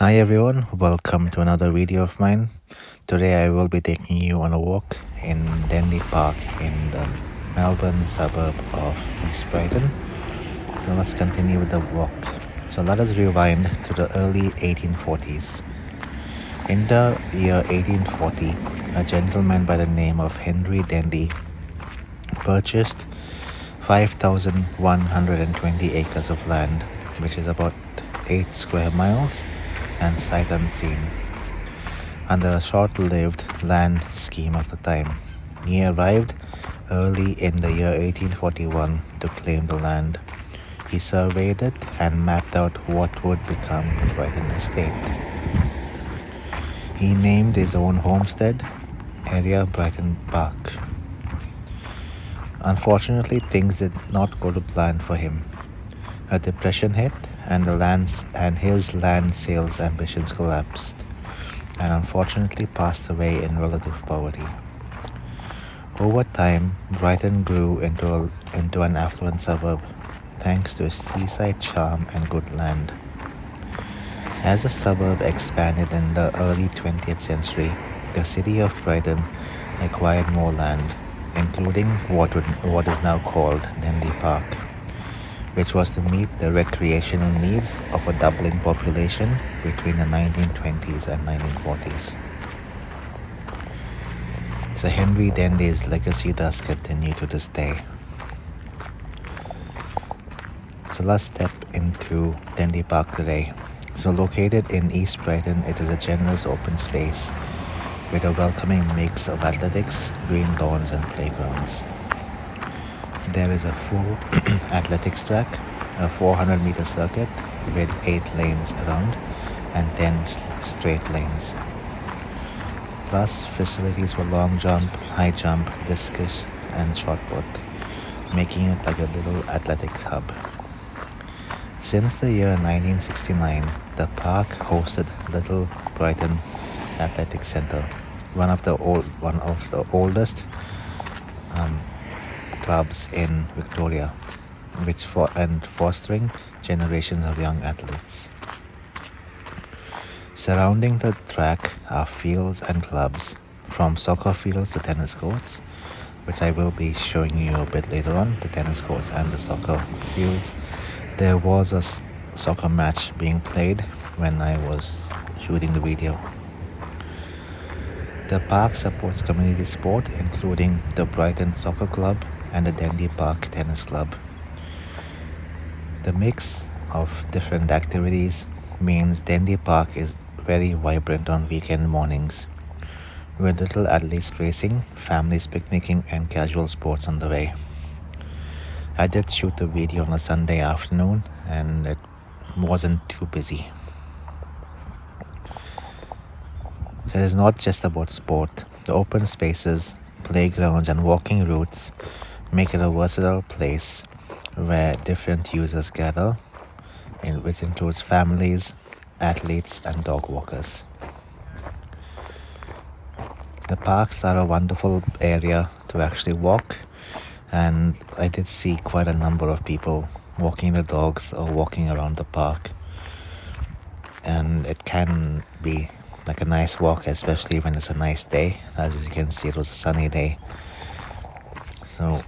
Hi everyone, welcome to another video of mine. Today I will be taking you on a walk in Dendy Park in the Melbourne suburb of East Brighton. So let's continue with the walk. So let us rewind to the early 1840s. In the year 1840, a gentleman by the name of Henry Dendy purchased 5,120 acres of land, which is about 8 square miles, and sight unseen, under a short-lived land scheme of the time. He arrived early in the year 1841 to claim the land. He surveyed it and mapped out what would become Brighton Estate. He named his own homestead area Brighton Park. Unfortunately, things did not go to plan for him. A depression hit and his land sales ambitions collapsed, and unfortunately passed away in relative poverty. Over time, Brighton grew into an affluent suburb, thanks to its seaside charm and good land. As the suburb expanded in the early 20th century, the city of Brighton acquired more land, including what is now called Dendy Park, which was to meet the recreational needs of a doubling population between the 1920s and 1940s. So Henry Dendy's legacy does continue to this day. So let's step into Dendy Park today. So located in East Brighton, it is a generous open space with a welcoming mix of athletics, green lawns and playgrounds. There is a full athletics track, a 400-meter circuit with 8 lanes around and 10 straight lanes. Plus facilities for long jump, high jump, discus and shot put, making it like a little athletics hub. Since the year 1969, the park hosted Little Brighton Athletic Centre, one of the oldest clubs in Victoria, fostering generations of young athletes. Surrounding the track are fields and clubs, from soccer fields to tennis courts, which I will be showing you a bit later on, the tennis courts and the soccer fields. There was a soccer match being played when I was shooting the video. The park supports community sport, including the Brighton Soccer Club and the Dendy Park Tennis Club. The mix of different activities means Dendy Park is very vibrant on weekend mornings, with little athletes racing, families picnicking and casual sports on the way. I did shoot the video on a Sunday afternoon and it wasn't too busy. So it is not just about sport. The open spaces, playgrounds and walking routes make it a versatile place where different users gather, which includes families, athletes and dog walkers. The parks are a wonderful area to actually walk, and I did see quite a number of people walking the dogs or walking around the park, and it can be like a nice walk, especially when it's a nice day. As you can see, it was a sunny day, so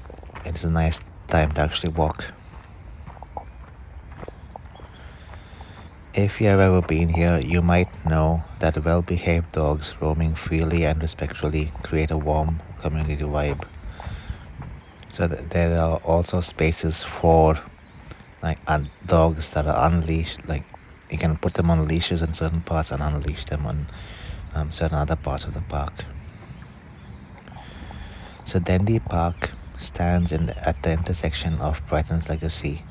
it's a nice time to actually walk. If you have ever been here, you might know that well-behaved dogs roaming freely and respectfully create a warm community vibe. So there are also spaces for dogs that are unleashed. Like you can put them on leashes in certain parts and unleash them on certain other parts of the park. So Dendy Park stands at the intersection of Brighton's legacy,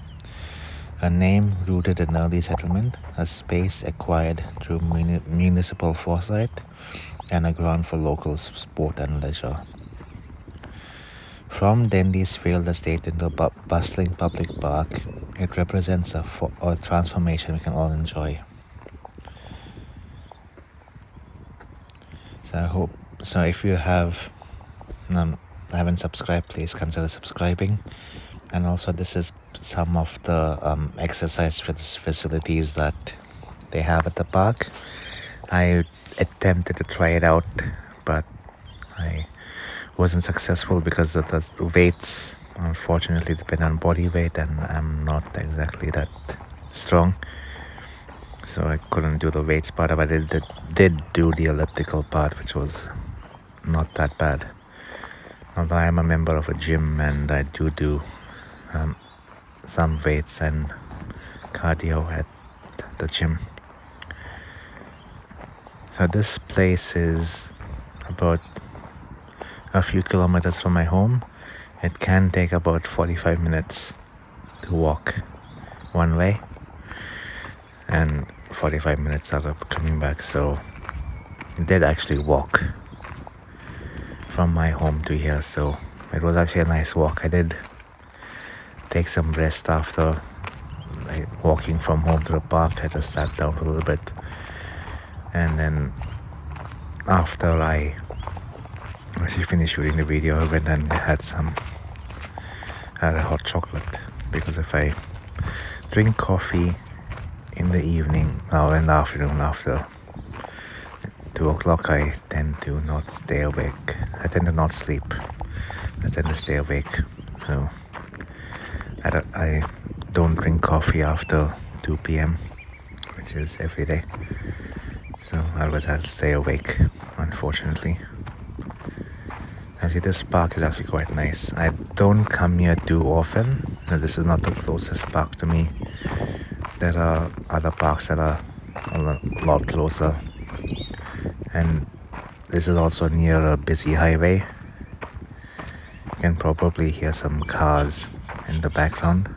a name rooted in early settlement, a space acquired through municipal foresight, and a ground for local sport and leisure. From Dendy's failed estate into a bustling public park, it represents a transformation we can all enjoy. So if you haven't subscribed, please consider subscribing. And also, this is some of the exercise facilities that they have at the park. I attempted to try it out, but I wasn't successful because of the weights. Unfortunately, depend on body weight, and I'm not exactly that strong, so I couldn't do the weights part. But I did do the elliptical part, which was not that bad. Although I am a member of a gym and I do some weights and cardio at the gym. So this place is about a few kilometers from my home. It can take about 45 minutes to walk one way and 45 minutes out of coming back. So I did actually walk from my home to here, so it was actually a nice walk. I did take some rest after walking from home to the park. I just sat down a little bit, and then after I actually finished shooting the video, I went and had a hot chocolate, because if I drink coffee in the evening or in the afternoon after 2 o'clock, I tend to not stay awake. I tend to not sleep. I tend to stay awake. So I don't drink coffee after 2 p.m., which is every day. So I always have to stay awake, unfortunately. Actually, this park is actually quite nice. I don't come here too often. This is not the closest park to me. There are other parks that are a lot closer. And this is also near a busy highway. You can probably hear some cars in the background.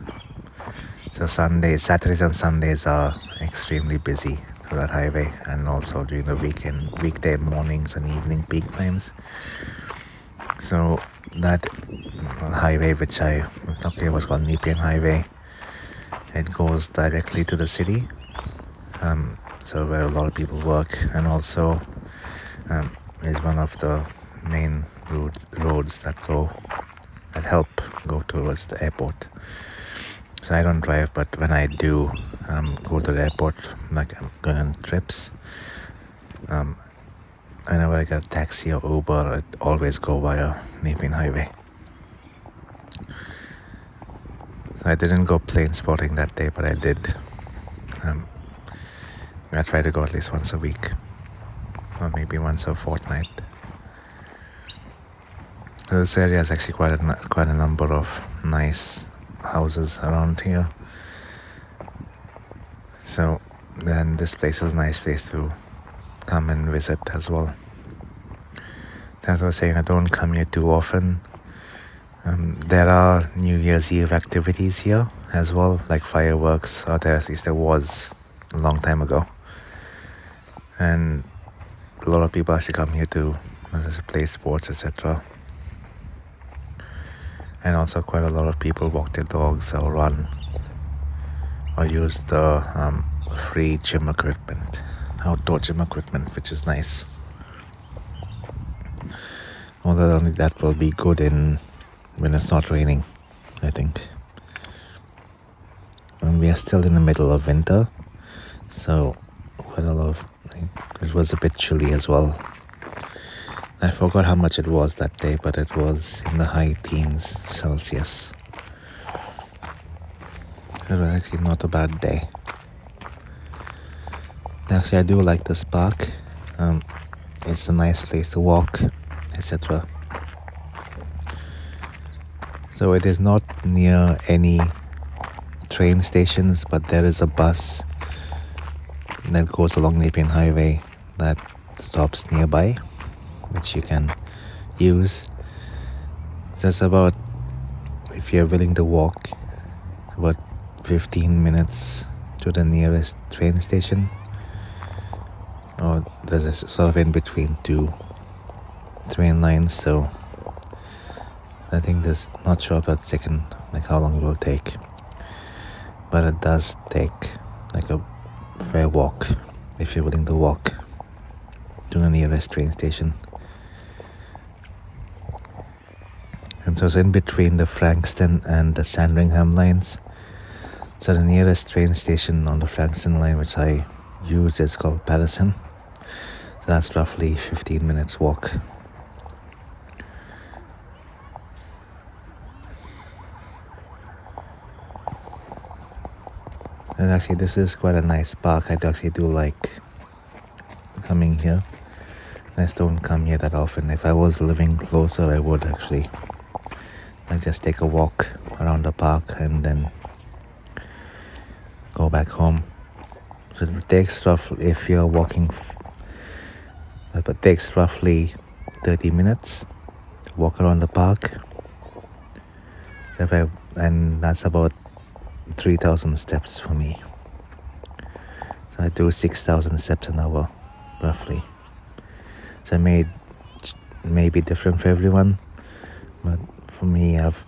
So Saturdays and Sundays are extremely busy through that highway, and also during the weekday mornings and evening peak times. So that highway, which was called Nepean Highway, it goes directly to the city. So where a lot of people work, and also is one of the main roads that help go towards the airport. So I don't drive, but when I do go to the airport, like I'm going on trips, whenever I get a taxi or Uber, it always go via Nepean Highway. So I didn't go plane spotting that day, but I did. I try to go at least once a week, or maybe once a fortnight. This area is actually quite a number of nice houses around here. So then this place is a nice place to come and visit as well. As I was saying, I don't come here too often. There are New Year's Eve activities here as well, like fireworks, or at least there was a long time ago. And a lot of people actually come here to play sports, etc. And also quite a lot of people walk their dogs or run or use the free gym equipment, outdoor gym equipment, which is nice. Although only that will be good when it's not raining, I think. And we are still in the middle of winter, so quite a lot of it was a bit chilly as well. I forgot how much it was that day, but it was in the high teens Celsius. So it was actually not a bad day. Actually, I do like this park. It's a nice place to walk, etc. So it is not near any train stations, but there is a bus that goes along Nepean Highway that stops nearby, which you can use. So it's about, if you're willing to walk, about 15 minutes to the nearest train station, or there's a sort of in between two train lines. So I think there's not sure about second, like how long it will take, but it does take like a fair walk if you're willing to walk to the nearest train station. And so it's in between the Frankston and the Sandringham lines. So the nearest train station on the Frankston line, which I use is called Patterson. So that's roughly 15 minutes walk. And actually this is quite a nice park. I actually do like coming here. I just don't come here that often. If I was living closer, I would actually just take a walk around the park and then go back home. So it takes if you're walking, it takes roughly 30 minutes to walk around the park. So and that's about 3,000 steps for me. So I do 6,000 steps an hour, roughly. So it may be different for everyone, but for me, I've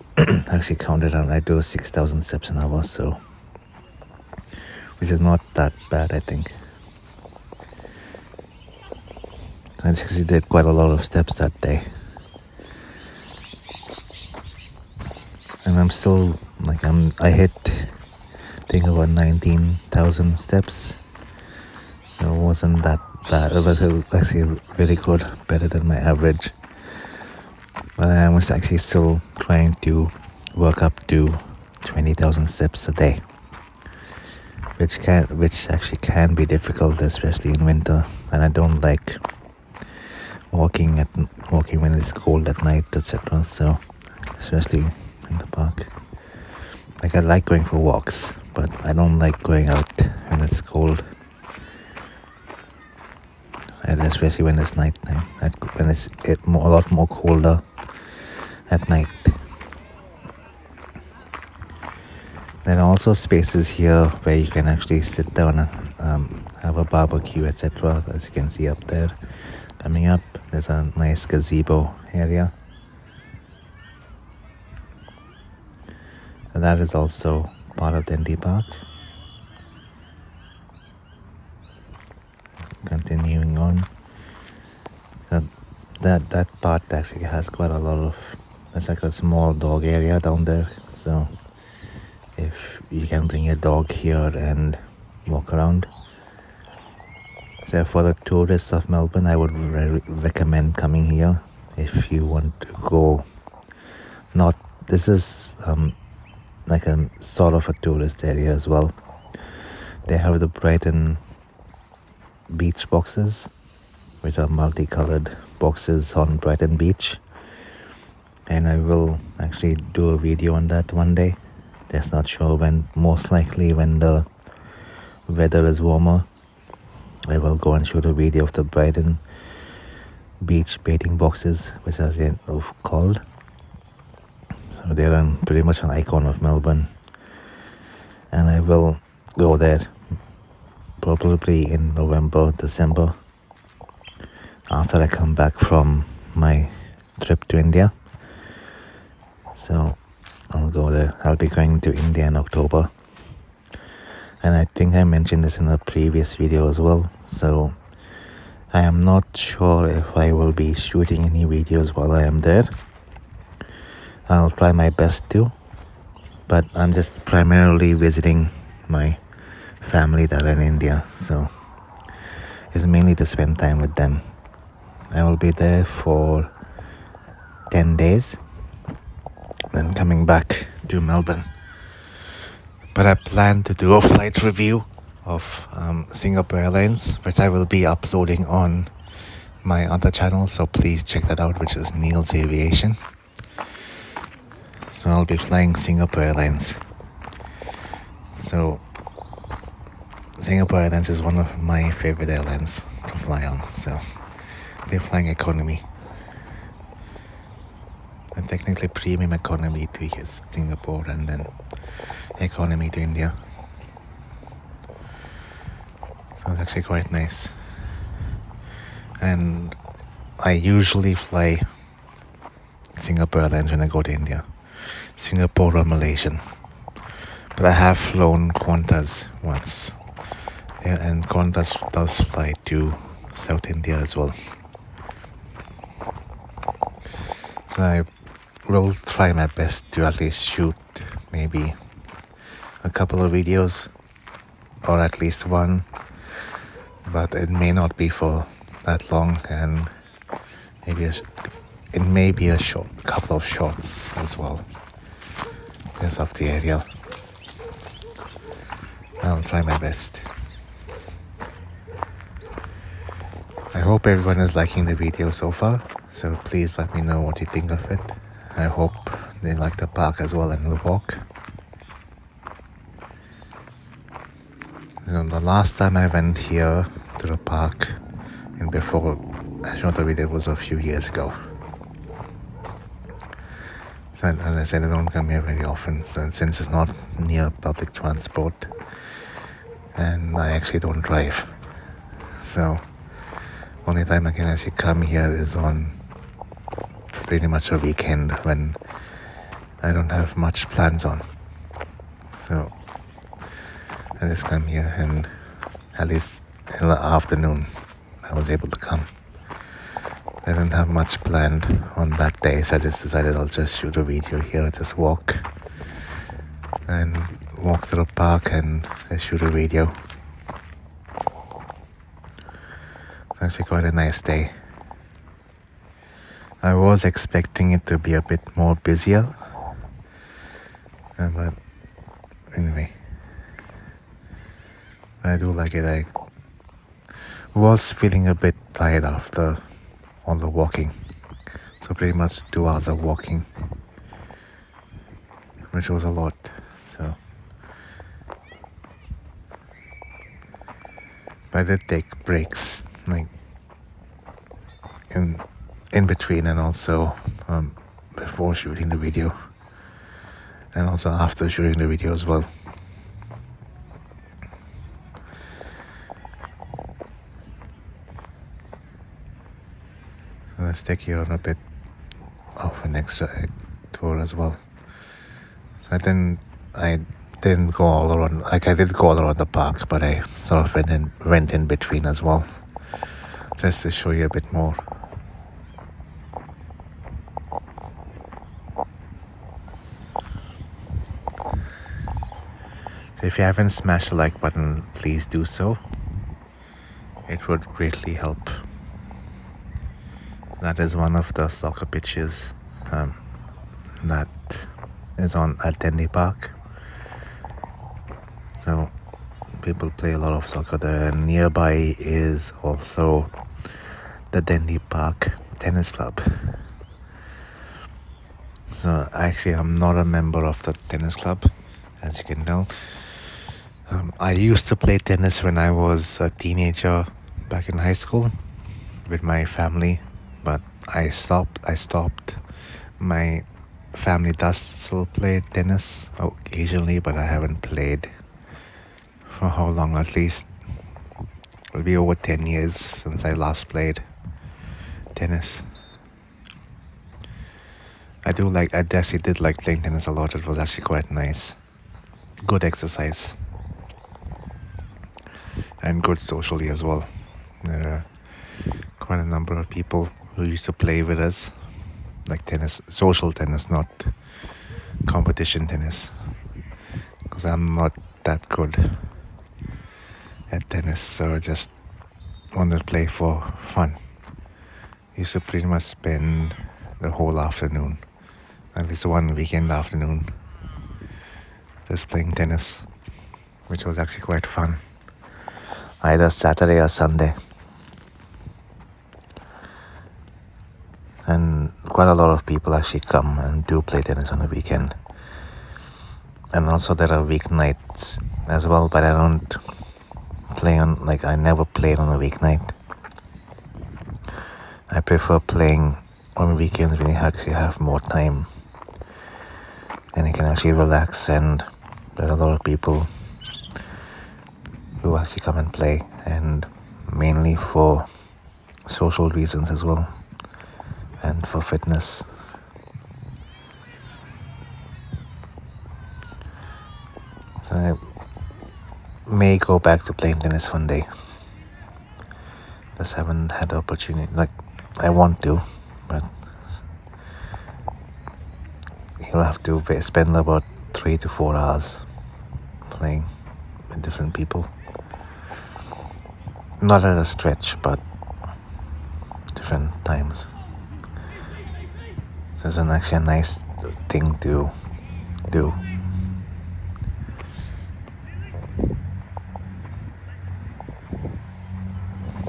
actually counted and I do 6,000 steps an hour, so which is not that bad, I think. I actually did quite a lot of steps that day, and I'm still I hit I think about 19,000 steps. It wasn't that bad. It was actually really good, better than my average. But I was actually still trying to work up to 20,000 steps a day, which actually can be difficult, especially in winter. And I don't like walking when it's cold at night, etc. So, especially in the park. Like I like going for walks, but I don't like going out when it's cold. And especially when it's nighttime, when it's a lot more colder at night. There are also spaces here where you can actually sit down and have a barbecue, etc. As you can see up there. Coming up, there's a nice gazebo area. And that is also part of Dendy Park. Continuing on, that part actually has quite a lot of. It's like a small dog area down there. So if you can bring your dog here and walk around. So for the tourists of Melbourne, I would recommend coming here if you want to go. This is like a sort of a tourist area as well. They have the Brighton beach boxes, which are multicolored boxes on Brighton Beach, and I will actually do a video on that one day. Just not sure when. Most likely when the weather is warmer, I will go and shoot a video of the Brighton Beach baiting boxes, which as they're called. So they're pretty much an icon of Melbourne, and I will go there probably in November, December, after I come back from my trip to India. So I'll go there. I'll be going to India in October. And I think I mentioned this in a previous video as well. So I am not sure if I will be shooting any videos while I am there. I'll try my best to. But I'm just primarily visiting my family that are in India, so it's mainly to spend time with them. I will be there for 10 days, then coming back to Melbourne. But I plan to do a flight review of Singapore Airlines, which I will be uploading on my other channel, so please check that out, which is Neil's Aviation. So I'll be flying Singapore Airlines. So Singapore Airlines is one of my favorite airlines to fly on. So they're flying economy. And technically premium economy to Singapore and then economy to India. So it's actually quite nice. And I usually fly Singapore Airlines when I go to India. Singapore or Malaysian. But I have flown Qantas once. Yeah, and Qantas does fly to South India as well. So I will try my best to at least shoot maybe a couple of videos, or at least one, but it may not be for that long, and maybe it may be a couple of shots as well, because of the area. I'll try my best. I hope everyone is liking the video so far, so please let me know what you think of it. I hope they like the park as well and the walk. The last time I went here to the park, and before I shot the video, was a few years ago. So as I said, I don't come here very often, so since it's not near public transport, and I actually don't drive. So only time I can actually come here is on pretty much a weekend when I don't have much plans on. So I just come here, and at least in the afternoon I was able to come. I didn't have much planned on that day, so I just decided I'll just shoot a video here, just walk to the park and just shoot a video. It's actually quite a nice day. I was expecting it to be a bit more busier, but anyway, I do like it. I was feeling a bit tired after all the walking, so pretty much 2 hours of walking, which was a lot. So but I did take breaks, like in between, and also before shooting the video, and also after shooting the video as well. Let's take you on a bit of an extra tour as well. So I didn't go all around. Like, I did go all around the park, but I sort of went in between as well, just to show you a bit more. So if you haven't smashed the like button, please do so. It would greatly help. That is one of the soccer pitches that is at Dendy Park. So people play a lot of soccer there. Nearby is also the Dendy Park Tennis Club. So actually, I'm not a member of the tennis club, as you can tell. I used to play tennis when I was a teenager back in high school with my family, but I stopped. My family does still play tennis occasionally, but I haven't played for how long? At least it'll be over 10 years since I last played tennis. I actually did like playing tennis a lot. It was actually quite nice. Good exercise. And good socially as well. There are quite a number of people who used to play with us, like tennis, social tennis, not competition tennis, because I'm not that good at tennis, so I just wanted to play for fun. Used to pretty much spend the whole afternoon, at least one weekend afternoon, just playing tennis, which was actually quite fun. Either Saturday or Sunday. And quite a lot of people actually come and do play tennis on the weekend. And also there are weeknights as well, but I don't play I never played on a weeknight. I prefer playing on weekends when you actually have more time and you can actually relax, and there are a lot of people who actually come and play, and mainly for social reasons as well, and for fitness. So I may go back to playing tennis one day. Just haven't had the opportunity. I want to, but you'll have to spend about 3 to 4 hours playing with different people. Not at a stretch, but different times. So it's actually a nice thing to do.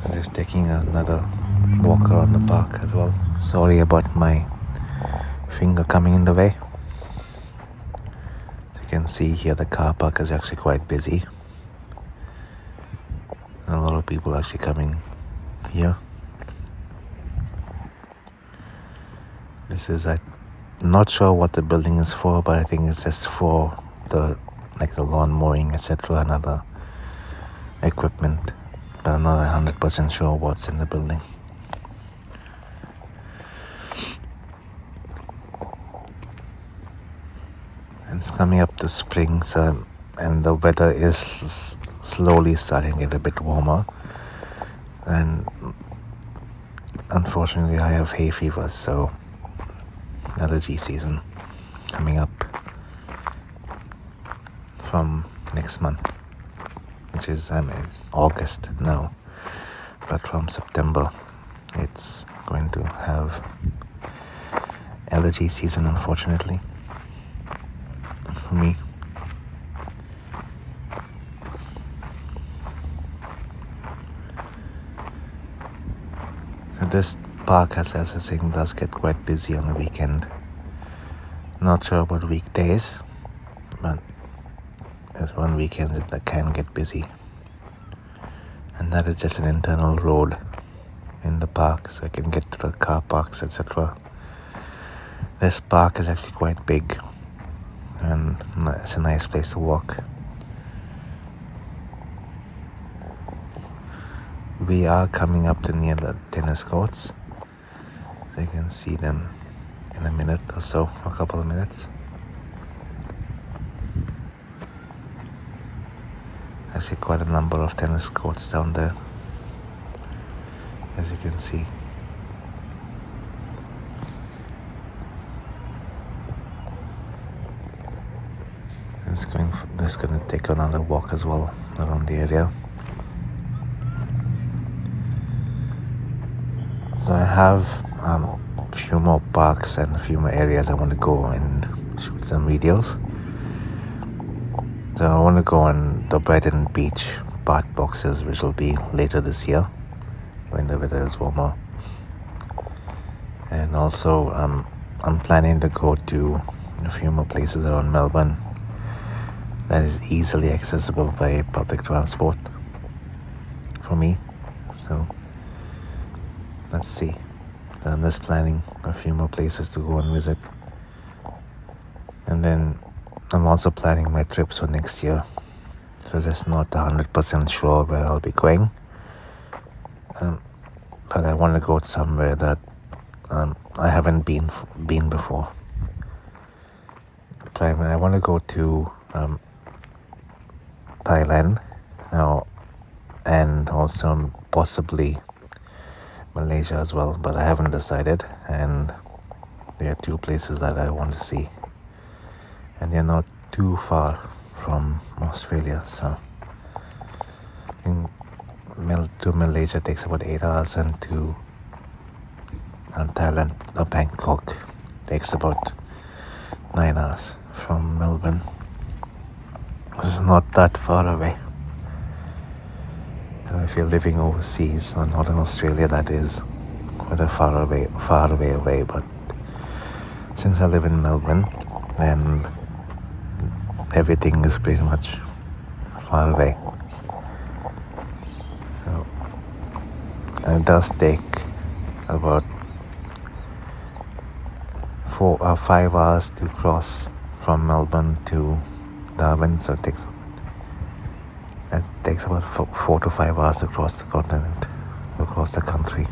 I'm just taking another walk around the park as well. Sorry about my finger coming in the way. As you can see here, the car park is actually quite busy. And a lot of people actually coming here. This is, I'm not sure what the building is for, but I think it's just for the lawn mowing, etc. and other equipment. But I'm not 100% sure what's in the building. And it's coming up to spring, so, and the weather is slowly starting to get a bit warmer. And unfortunately, I have hay fever, so allergy season coming up from next month, which is it's August now, but from September it's going to have allergy season, unfortunately, for me. So this park, as I was saying, does get quite busy on the weekend. Not sure about weekdays, but there's one weekend that can get busy. And that is just an internal road in the park, so I can get to the car parks, etc. This park is actually quite big, and it's a nice place to walk. We are coming up to near the tennis courts, so you can see them in a minute or so, a couple of minutes. Actually quite a number of tennis courts down there, as you can see. Just going to take another walk as well around the area. So I have a few more parks and a few more areas I want to go and shoot some videos. So I want to go on the Brighton Beach bath boxes, which will be later this year when the weather is warmer. And also I'm planning to go to a few more places around Melbourne that is easily accessible by public transport for me. So let's see. So I'm just planning a few more places to go and visit. And then I'm also planning my trips for next year. So just not 100% sure where I'll be going. But I want to go somewhere that I haven't been before. I want to go to Thailand and also possibly Malaysia as well, but I haven't decided, and there are two places that I want to see, and they're not too far from Australia, so I think to Malaysia takes about 8 hours, and to Thailand or Bangkok takes about 9 hours from Melbourne. It's not that far away. And if you're living overseas, or not in Australia, that is quite a far away. But since I live in Melbourne, and everything is pretty much far away, so it does take about 4 or 5 hours to cross from Melbourne to Darwin. So it takes about 4 to 5 hours to cross the continent, across the country,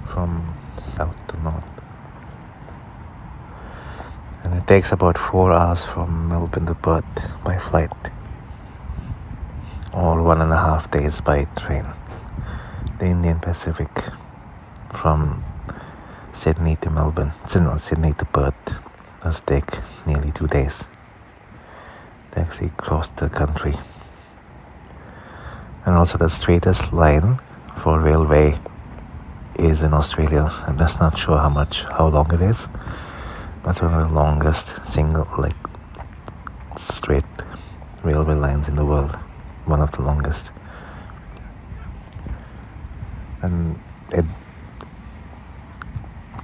from south to north. And it takes about 4 hours from Melbourne to Perth by flight, or 1.5 days by train. The Indian Pacific from Sydney to Perth does take nearly 2 days to actually cross the country. And also the straightest line for railway is in Australia, and that's not sure how long it is, but it's one of the longest single straight railway lines in the world, one of the longest. And it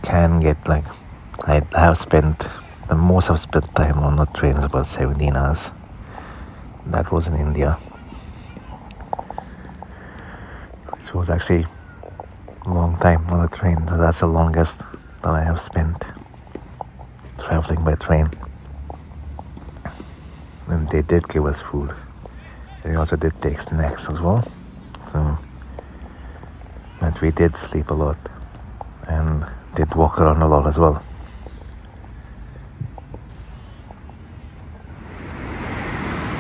can get I have spent the most I've spent time on the train is about 17 hours. That was in India, which was actually a long time on a train. So that's the longest that I have spent traveling by train. And they did give us food. They also did take snacks as well. But we did sleep a lot and did walk around a lot as well.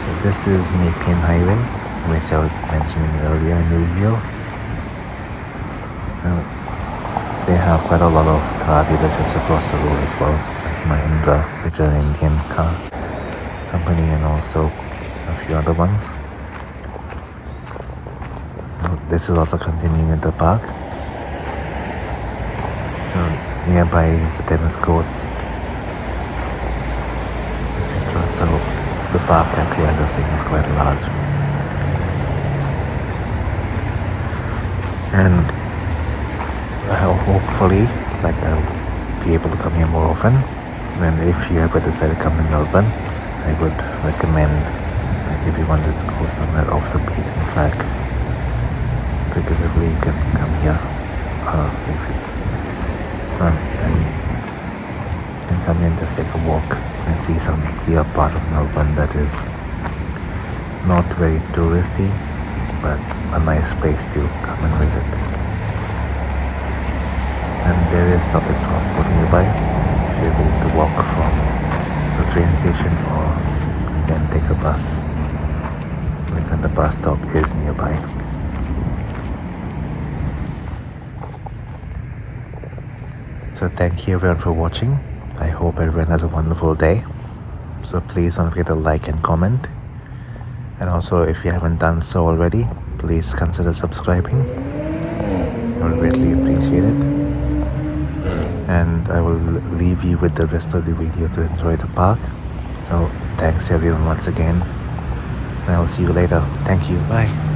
So this is Nepean Highway, which I was mentioning earlier in the video. So they have quite a lot of car dealerships across the road as well, like Mahindra, which is an Indian car company, and also a few other ones. So this is also continuing at the park. So nearby is the tennis courts, etc. So the park actually, as I was saying, is quite large. And hopefully, I'll be able to come here more often. And if you ever decide to come to Melbourne, I would recommend, if you wanted to go somewhere off the beaten track, figuratively, you can come here. And come in, just take a walk and see a part of Melbourne that is not very touristy, but a nice place to come and visit. And there is public transport nearby if you're willing to walk from the train station, or you can take a bus, and the bus stop is nearby. So thank you everyone for watching. I hope everyone has a wonderful day. So please don't forget to like and comment. And also, if you haven't done so already, please consider subscribing. I would greatly appreciate it. And I will leave you with the rest of the video to enjoy the park. So thanks everyone once again, and I will see you later. Thank you. Bye.